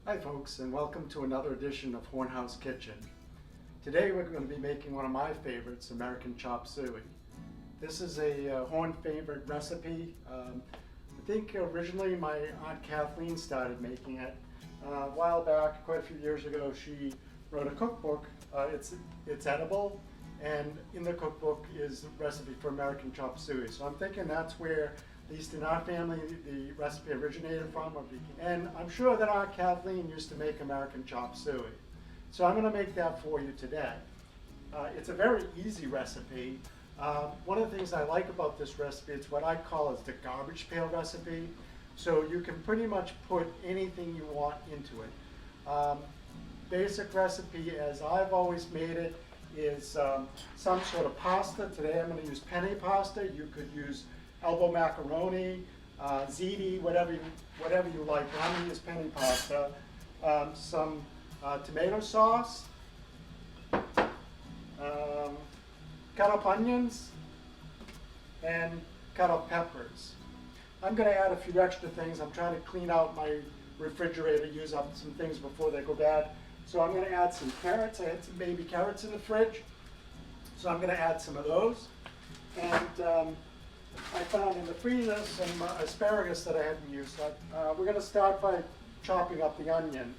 Hi folks, and welcome to another edition of Hornhouse Kitchen. Today we're going to be making one of my favorites, American chopped suey. This is a Horn favorite recipe. I think originally my Aunt Kathleen started making it a while back, quite a few years ago. She wrote a cookbook. It's edible, and in the cookbook is a recipe for American chopped suey. So I'm thinking that's where, at least in our family, the recipe originated from. And I'm sure that Aunt Kathleen used to make American chopped suey. So I'm going to make that for you today. It's a very easy recipe. One of the things I like about this recipe, it's what I call is the garbage pail recipe. So you can pretty much put anything you want into it. Basic recipe, as I've always made it, is some sort of pasta. Today I'm going to use penne pasta. You could use elbow macaroni, ziti, whatever you like. But I'm going to use penne pasta. Some tomato sauce, cut up onions, and cut up peppers. I'm going to add a few extra things. I'm trying to clean out my refrigerator, use up some things before they go bad. So I'm going to add some carrots. I had some baby carrots in the fridge, so I'm going to add some of those. And I found in the freezer some asparagus that I hadn't used. We're going to start by chopping up the onion.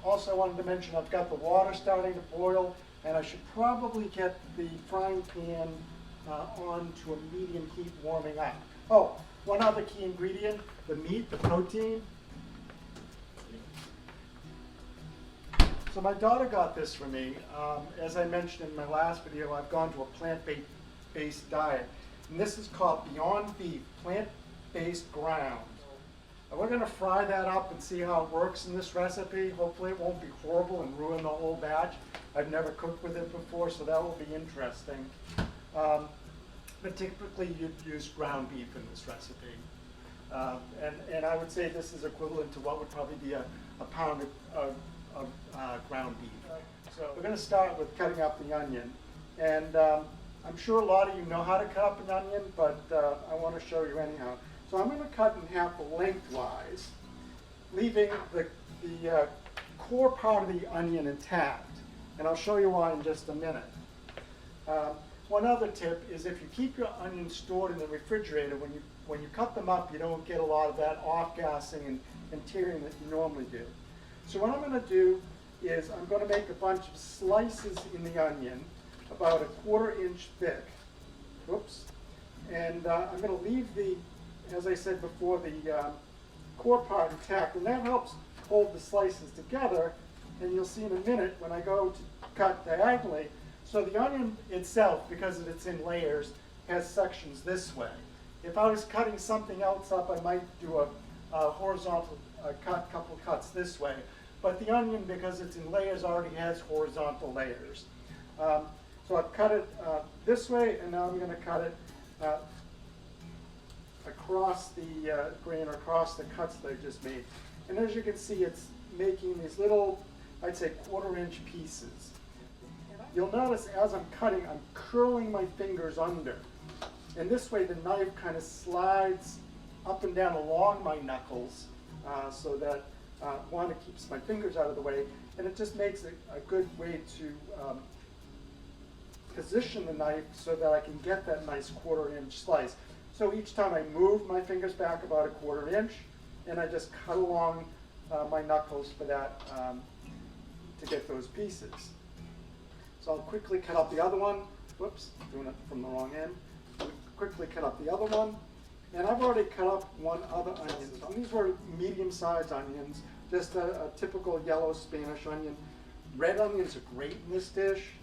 Also, I wanted to mention I've got the water starting to boil, and I should probably get the frying pan on to a medium heat warming up. Oh, one other key ingredient, the meat, the protein. So my daughter got this for me. As I mentioned in my last video, I've gone to a plant-based diet. And this is called Beyond Beef, plant-based ground. And we're going to fry that up and see how it works in this recipe. Hopefully it won't be horrible and ruin the whole batch. I've never cooked with it before, so that will be interesting. But typically you'd use ground beef in this recipe. And I would say this is equivalent to what would probably be a pound of ground beef. So we're going to start with cutting up the onion. And I'm sure a lot of you know how to cut up an onion, but I want to show you anyhow. So I'm going to cut in half lengthwise, leaving the core part of the onion intact. And I'll show you why in just a minute. One other tip is if you keep your onions stored in the refrigerator, when you cut them up, you don't get a lot of that off-gassing and tearing that you normally do. So what I'm going to do is I'm going to make a bunch of slices in the onion, about 1/4 inch thick. Oops. And I'm going to leave the, as I said before, the core part intact, and that helps hold the slices together. And you'll see in a minute when I go to cut diagonally. So the onion itself, because it's in layers, has sections this way. If I was cutting something else up, I might do a horizontal couple cuts this way. But the onion, because it's in layers, already has horizontal layers. So I've cut it this way, and now I'm going to cut it across the grain, or across the cuts that I just made. And as you can see, it's making these little, I'd say 1/4 inch pieces. You'll notice as I'm cutting, I'm curling my fingers under. And this way the knife kind of slides up and down along my knuckles so that one, it keeps my fingers out of the way, and it just makes it a good way to position the knife so that I can get that nice 1/4 inch slice. So each time I move my fingers back about 1/4 inch, and I just cut along my knuckles for that to get those pieces. So I'll quickly cut up the other one. Whoops, doing it from the wrong end. I'll quickly cut up the other one. And I've already cut up one other onion. So these were medium-sized onions, just a typical yellow Spanish onion. Red onions are great in this dish.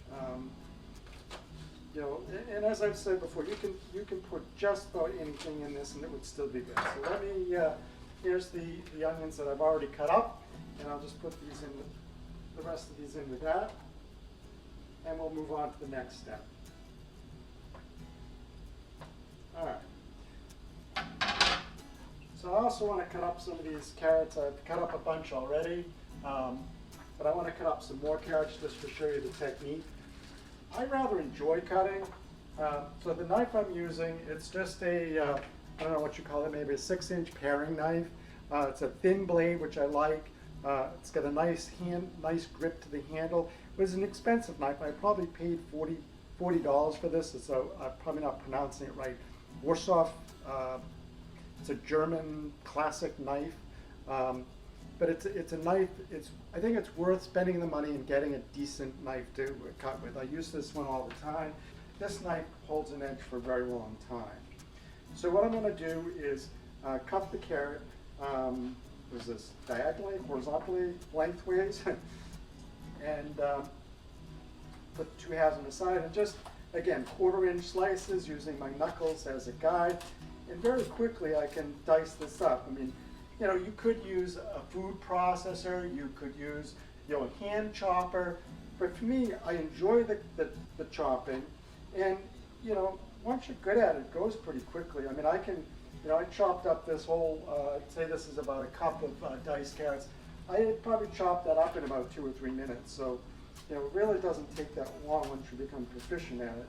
You know, and as I've said before, you can put just about anything in this, and it would still be good. So let me. Here's the onions that I've already cut up, and I'll just put these in, the rest of these in with that, and we'll move on to the next step. All right. So I also want to cut up some of these carrots. I've cut up a bunch already, but I want to cut up some more carrots just to show you the technique. I rather enjoy cutting. So the knife I'm using, it's just a, I don't know what you call it, maybe a 6-inch paring knife. It's a thin blade, which I like. It's got a nice grip to the handle. It was an expensive knife. I probably paid $40 for this, so I'm probably not pronouncing it right. Warsaw, it's a German classic knife, but it's a knife. I think it's worth spending the money and getting a decent knife to cut with. I use this one all the time. This knife holds an edge for a very long time. So what I'm going to do is cut the carrot. What is this? Diagonally, horizontally, lengthways, and put 2 halves on the side, and just again 1/4 inch slices using my knuckles as a guide. And very quickly I can dice this up. I mean, you know, you could use a food processor, you could use, you know, a hand chopper, but for me, I enjoy the chopping, and you know, once you're good at it, it goes pretty quickly. I mean, I can, you know, I chopped up this whole, say this is about a cup of diced carrots. I had probably chopped that up in about 2 or 3 minutes. So, you know, it really doesn't take that long once you become proficient at it.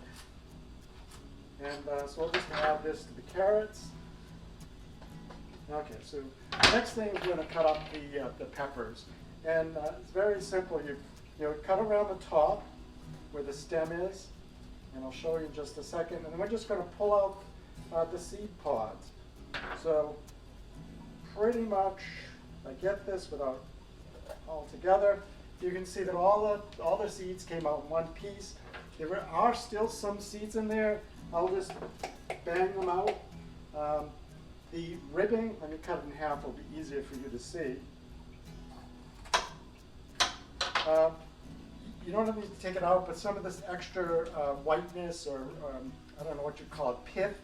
And so I'll just add this to the carrots. Okay, so next thing we're going to cut up the peppers. And it's very simple. You know, cut around the top where the stem is, and I'll show you in just a second. And then we're just going to pull out the seed pods. So pretty much I get this without all together. You can see that all the seeds came out in one piece. There are still some seeds in there. I'll just bang them out. The ribbing, let me cut it in half, it'll be easier for you to see. You don't need to take it out, but some of this extra whiteness, or I don't know what you call it, pith,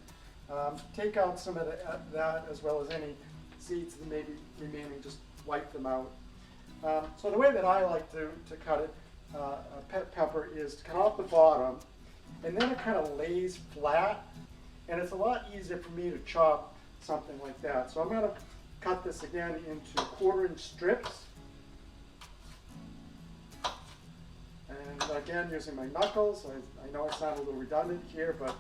take out some of that, as well as any seeds that may be remaining, just wipe them out. So the way that I like to cut it, pepper, is to cut off the bottom, and then it kind of lays flat, and it's a lot easier for me to chop something like that. So I'm going to cut this again into 1/4 inch strips, and again using my knuckles. I know I sound a little redundant here, but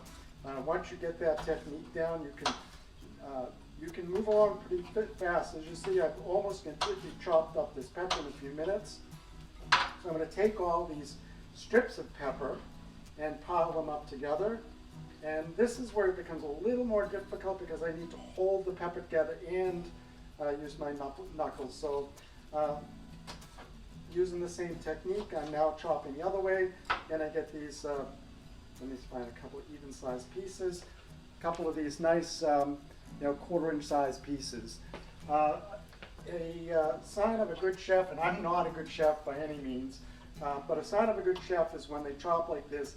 once you get that technique down, you can move along pretty fast. As you see, I've almost completely chopped up this pepper in a few minutes. So I'm going to take all these strips of pepper and pile them up together. And this is where it becomes a little more difficult because I need to hold the pepper together and use my knuckles. So using the same technique, I'm now chopping the other way, and I get these, let me find a couple of even sized pieces, a couple of these nice, you know, 1/4 inch size pieces. A sign of a good chef, and I'm not a good chef by any means, but a sign of a good chef is when they chop like this,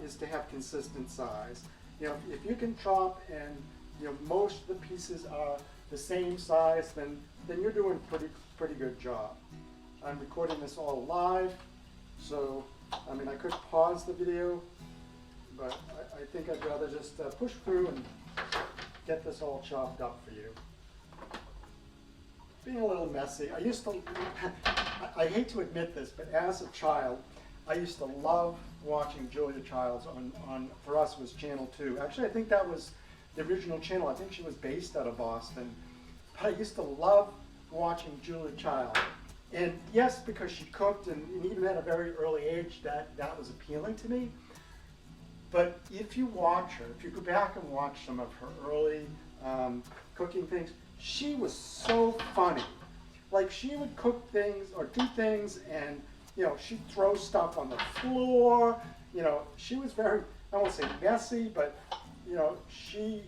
is to have consistent size. You know, if you can chop and, you know, most of the pieces are the same size, then you're doing pretty good job. I'm recording this all live, so I mean I could pause the video, but I think I'd rather just push through and get this all chopped up for you. Being a little messy. I used to, I hate to admit this, but as a child, I used to love watching Julia Childs on for us, it was Channel 2. Actually, I think that was the original channel. I think she was based out of Boston. But I used to love watching Julia Childs. And yes, because she cooked, and even at a very early age, that was appealing to me. But if you watch her, if you go back and watch some of her early cooking things, she was so funny. Like, she would cook things or do things, and you know, she'd throw stuff on the floor. You know, she was very, I won't say messy, but you know, she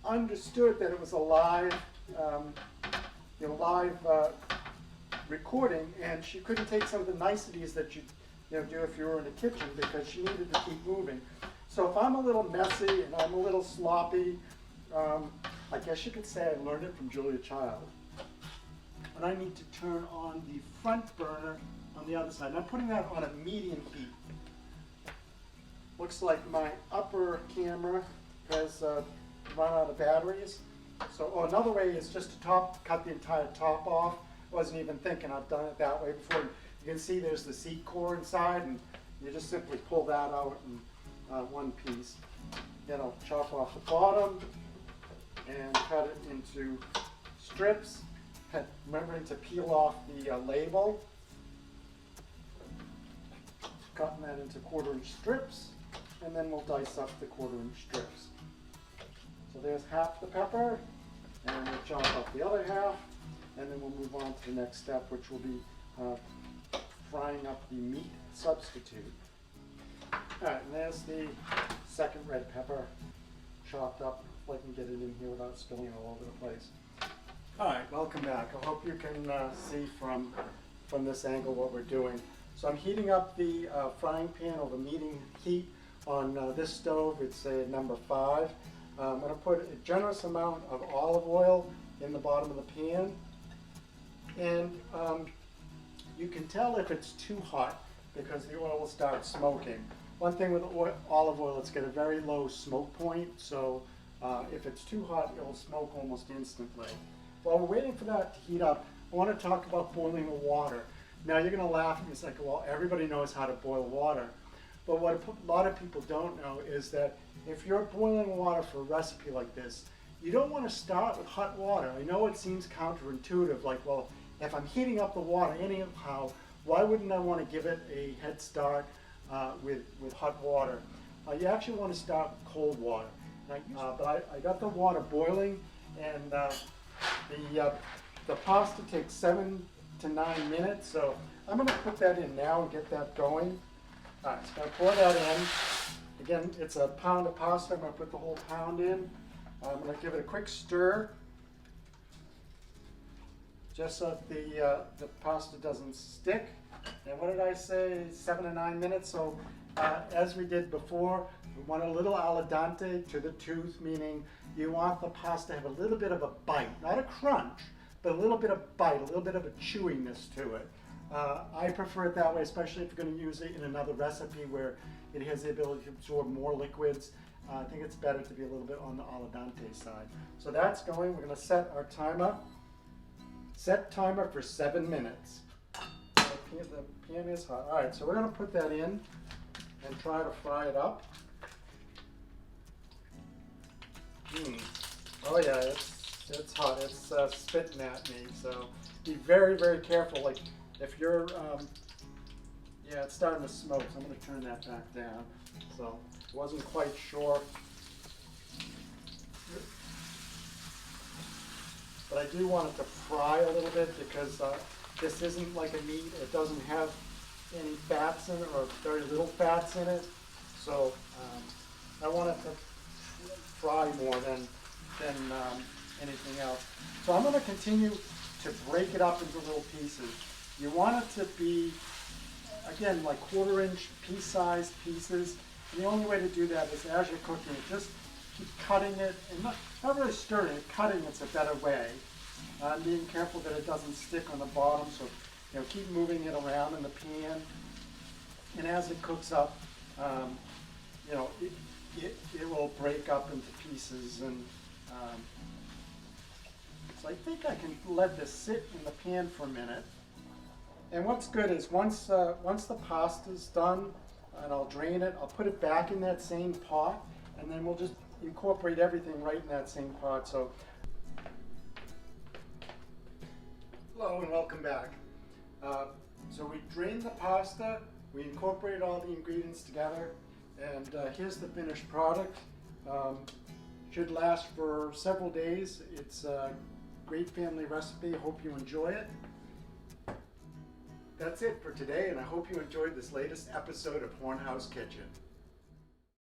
understood that it was a live, you know, live recording, and she couldn't take some of the niceties that you know, do if you were in the kitchen, because she needed to keep moving. So if I'm a little messy and I'm a little sloppy, I guess you could say I learned it from Julia Child. And I need to turn on the front burner on the other side. And I'm putting that on a medium heat. Looks like my upper camera has run out of batteries. So another way is just to cut the entire top off. Wasn't even thinking I've done it that way before. You can see there's the seed core inside, and you just simply pull that out in one piece. Then I'll chop off the bottom and cut it into strips. remembering to peel off the label, cutting that into 1/4-inch strips, and then we'll dice up the 1/4-inch strips. So there's half the pepper, and we'll chop up the other half, and then we'll move on to the next step, which will be frying up the meat substitute. All right, and there's the second red pepper chopped up, so I can get it in here without spilling it all over the place. All right, welcome back. I hope you can see from this angle what we're doing. So I'm heating up the frying pan over medium heat on this stove. It's a number 5. I'm going to put a generous amount of olive oil in the bottom of the pan, and you can tell if it's too hot because the oil will start smoking. One thing with olive oil, it's got a very low smoke point, so if it's too hot, it'll smoke almost instantly. While we're waiting for that to heat up, I want to talk about boiling the water. Now you're going to laugh at me, it's like, well, everybody knows how to boil water. But what a lot of people don't know is that if you're boiling water for a recipe like this, you don't want to start with hot water. I know it seems counterintuitive, like, well, if I'm heating up the water anyhow, why wouldn't I want to give it a head start with hot water? You actually want to start with cold water. But I got the water boiling, and the pasta takes 7 to 9 minutes, so I'm going to put that in now and get that going. All right, so I'm going to pour that in. Again, it's a pound of pasta. I'm going to put the whole pound in. I'm going to give it a quick stir, just so that the pasta doesn't stick. And what did I say, 7 to 9 minutes? So as we did before, we want a little al dente to the tooth, meaning you want the pasta to have a little bit of a bite, not a crunch, but a little bit of bite, a little bit of a chewiness to it. I prefer it that way, especially if you're going to use it in another recipe where it has the ability to absorb more liquids. I think it's better to be a little bit on the al dente side. So that's going. We're going to set our timer. Set timer for 7 minutes. The pan is hot. All right, so we're going to put that in and try to fry it up. Oh yeah, it's hot. It's spitting at me. So be very, very careful. Like if you're, yeah, it's starting to smoke. So I'm going to turn that back down. So wasn't quite sure, but I do want it to fry a little bit because this isn't like a meat. It doesn't have any fats in it, or very little fats in it. So I want it to fry more than anything else. So I'm going to continue to break it up into little pieces. You want it to be, again, like 1/4-inch piece-sized pieces. And the only way to do that is as you're cooking it, just keep cutting it, and not really stirring it. Cutting it's a better way. Being careful that it doesn't stick on the bottom, so keep moving it around in the pan. And as it cooks up, it will break up into pieces. And so I think I can let this sit in the pan for a minute. And what's good is once the pasta's done, and I'll drain it, I'll put it back in that same pot, and then we'll just incorporate everything right in that same pot. So, hello and welcome back. So we drained the pasta, we incorporated all the ingredients together, and here's the finished product. Should last for several days. It's a great family recipe. Hope you enjoy it. That's it for today, and I hope you enjoyed this latest episode of Hornhouse Kitchen.